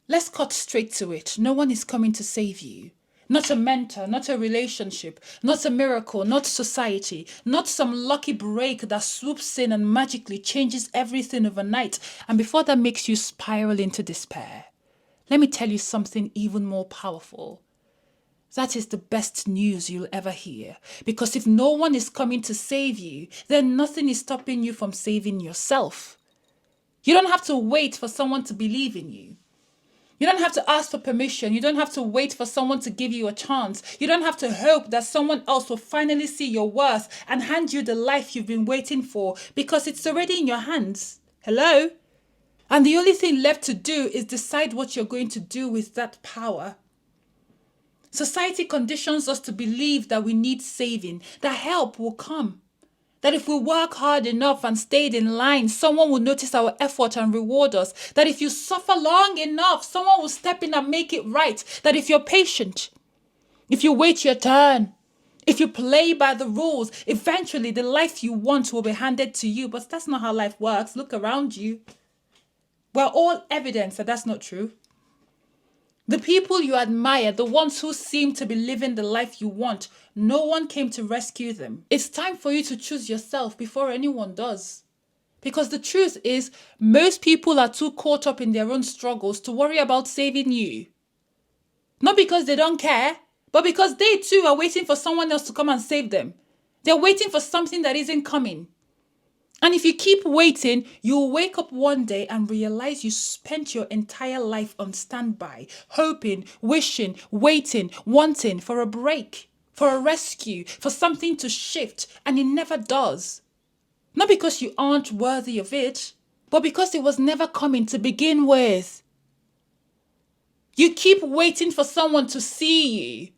Let's cut straight to it. No one is coming to save you. Not a mentor, not a relationship, not a miracle, not society, not some lucky break that swoops in and magically changes everything overnight and before that makes you spiral into despair. Let me tell you something even more powerful. That is the best news you'll ever hear. Because if no one is coming to save you, then nothing is stopping you from saving yourself. You don't have to wait for someone to believe in you. You don't have to ask for permission. You don't have to wait for someone to give you a chance. You don't have to hope that someone else will finally see your worth and hand you the life you've been waiting for because it's already in your hands. Hello? And the only thing left to do is decide what you're going to do with that power. Society conditions us to believe that we need saving, that help will come. That if we work hard enough and stayed in line, someone will notice our effort and reward us. That if you suffer long enough, someone will step in and make it right. That if you're patient, if you wait your turn, if you play by the rules, eventually the life you want will be handed to you. But that's not how life works. Look around you. We're all evidence that that's not true. The people you admire, the ones who seem to be living the life you want, no one came to rescue them. It's time for you to choose yourself before anyone does. Because the truth is, most people are too caught up in their own struggles to worry about saving you. Not because they don't care, but because they too are waiting for someone else to come and save them. They're waiting for something that isn't coming. And if you keep waiting, you'll wake up one day and realize you spent your entire life on standby, hoping, wishing, waiting, wanting for a break, for a rescue, for something to shift, and it never does. Not because you aren't worthy of it, but because it was never coming to begin with. You keep waiting for someone to see you,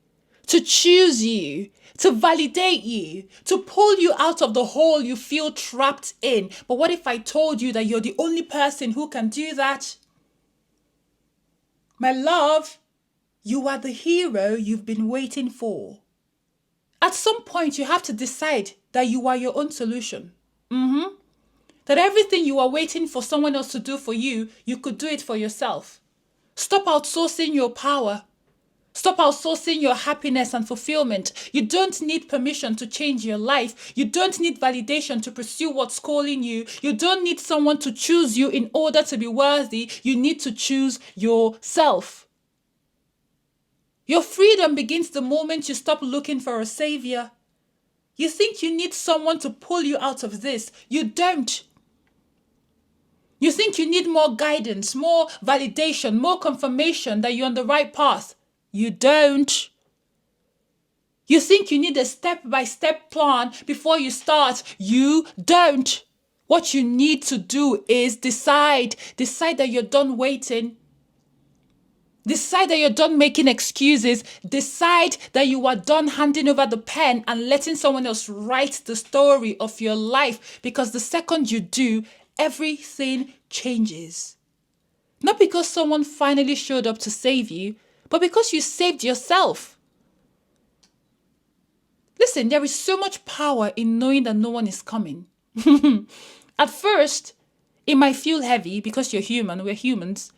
to choose you, to validate you, to pull you out of the hole you feel trapped in. But what if I told you that you're the only person who can do that? My love, you are the hero you've been waiting for. At some point, you have to decide that you are your own solution. That everything you are waiting for someone else to do for you, you could do it for yourself. Stop outsourcing your power. Stop outsourcing your happiness and fulfillment. You don't need permission to change your life. You don't need validation to pursue what's calling you. You don't need someone to choose you in order to be worthy. You need to choose yourself. Your freedom begins the moment you stop looking for a savior. You think you need someone to pull you out of this. You don't. You think you need more guidance, more validation, more confirmation that you're on the right path. You don't. You think you need a step-by-step plan before you start. You don't. What you need to do is decide. Decide that you're done waiting. Decide that you're done making excuses. Decide that you are done handing over the pen and letting someone else write the story of your life. Because the second you do, everything changes. Not because someone finally showed up to save you, but because you saved yourself. Listen, there is so much power in knowing that no one is coming. At first, it might feel heavy because you're human, we're humans.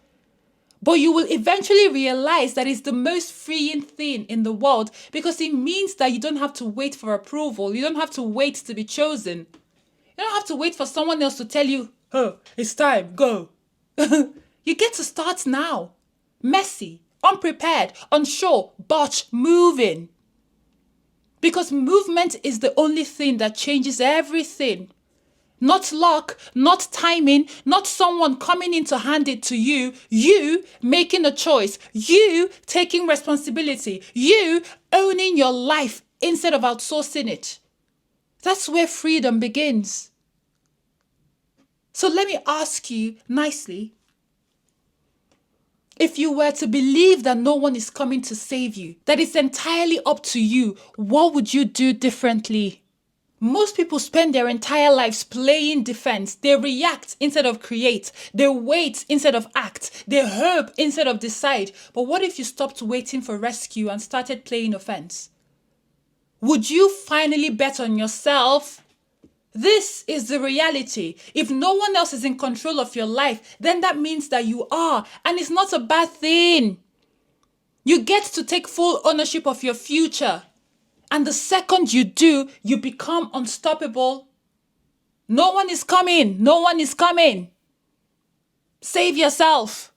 But you will eventually realize that it's the most freeing thing in the world because it means that you don't have to wait for approval. You don't have to wait to be chosen. You don't have to wait for someone else to tell you, oh, it's time, go. You get to start now. Messy, unprepared, unsure, but moving. Because movement is the only thing that changes everything. Not luck, not timing, not someone coming in to hand it to you. You making a choice. You taking responsibility. You owning your life instead of outsourcing it. That's where freedom begins. So let me ask you nicely. If you were to believe that no one is coming to save you, that it's entirely up to you, what would you do differently? Most people spend their entire lives playing defense. They react instead of create. They wait instead of act. They hope instead of decide. But what if you stopped waiting for rescue and started playing offense? Would you finally bet on yourself? This is the reality. If no one else is in control of your life, then that means that you are. And it's not a bad thing. You get to take full ownership of your future. And the second you do, you become unstoppable. No one is coming. No one is coming. Save yourself.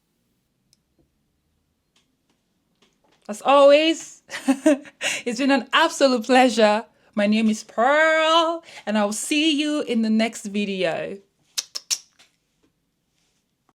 As always, it's been an absolute pleasure. My name is Pearl, and I'll see you in the next video.